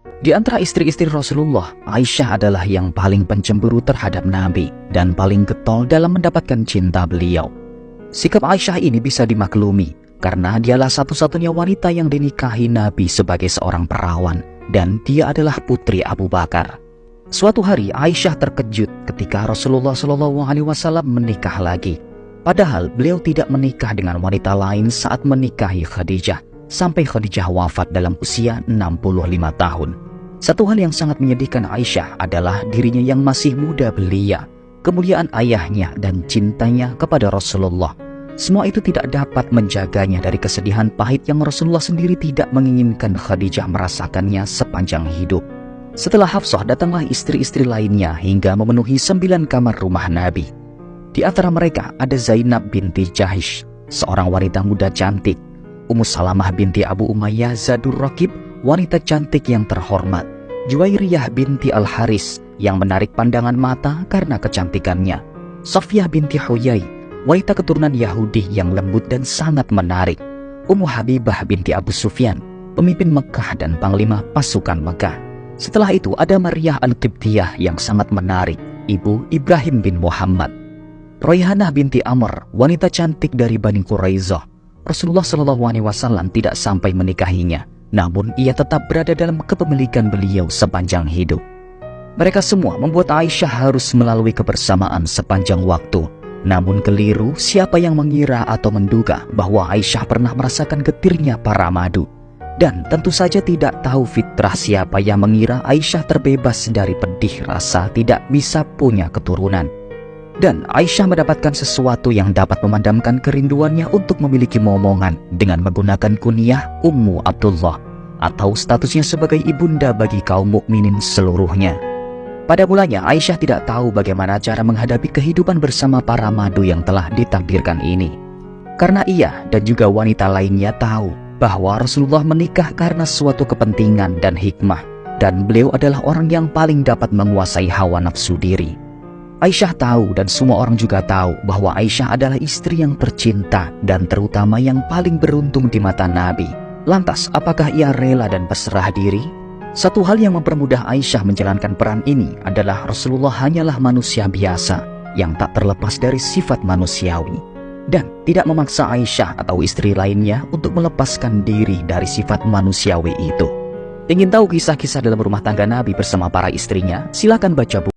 Di antara istri-istri Rasulullah, Aisyah adalah yang paling pencemburu terhadap Nabi dan paling getol dalam mendapatkan cinta beliau. Sikap Aisyah ini bisa dimaklumi karena dialah satu-satunya wanita yang dinikahi Nabi sebagai seorang perawan dan dia adalah putri Abu Bakar. Suatu hari Aisyah terkejut ketika Rasulullah SAW menikah lagi. Padahal beliau tidak menikah dengan wanita lain saat menikahi Khadijah sampai Khadijah wafat dalam usia 65 tahun. Satu hal yang sangat menyedihkan Aisyah adalah dirinya yang masih muda belia, kemuliaan ayahnya dan cintanya kepada Rasulullah. Semua itu tidak dapat menjaganya dari kesedihan pahit yang Rasulullah sendiri tidak menginginkan Khadijah merasakannya sepanjang hidup. Setelah Hafsah datanglah istri-istri lainnya hingga memenuhi 9 kamar rumah Nabi. Di antara mereka ada Zainab binti Jahish, seorang wanita muda cantik, Ummu Salamah binti Abu Umayyah Zadur Raqib, wanita cantik yang terhormat, Juwairiyah binti Al-Haris yang menarik pandangan mata karena kecantikannya, Safiyah binti Huyai, wanita keturunan Yahudi yang lembut dan sangat menarik, Ummu Habibah binti Abu Sufyan, pemimpin Mekah dan panglima pasukan Mekah. Setelah itu ada Maryah Al-Qibtiyah yang sangat menarik, ibu Ibrahim bin Muhammad, Rayhanah binti Amr, wanita cantik dari Bani Quraizzah. Rasulullah SAW tidak sampai menikahinya, namun ia tetap berada dalam kepemilikan beliau sepanjang hidup. Mereka semua membuat Aisyah harus melalui kebersamaan sepanjang waktu. Namun keliru siapa yang mengira atau menduga bahwa Aisyah pernah merasakan getirnya para madu. Dan tentu saja tidak tahu fitrah siapa yang mengira Aisyah terbebas dari pedih rasa tidak bisa punya keturunan. Dan Aisyah mendapatkan sesuatu yang dapat memadamkan kerinduannya untuk memiliki momongan dengan menggunakan kunyah Ummu Abdullah atau statusnya sebagai ibunda bagi kaum mukminin seluruhnya. Pada mulanya Aisyah tidak tahu bagaimana cara menghadapi kehidupan bersama para madu yang telah ditakdirkan ini. Karena ia dan juga wanita lainnya tahu bahwa Rasulullah menikah karena suatu kepentingan dan hikmah, dan beliau adalah orang yang paling dapat menguasai hawa nafsu diri. Aisyah tahu dan semua orang juga tahu bahwa Aisyah adalah istri yang tercinta dan terutama yang paling beruntung di mata Nabi. Lantas, apakah ia rela dan berserah diri? Satu hal yang mempermudah Aisyah menjalankan peran ini adalah Rasulullah hanyalah manusia biasa yang tak terlepas dari sifat manusiawi dan tidak memaksa Aisyah atau istri lainnya untuk melepaskan diri dari sifat manusiawi itu. Ingin tahu kisah-kisah dalam rumah tangga Nabi bersama para istrinya? Silakan baca buku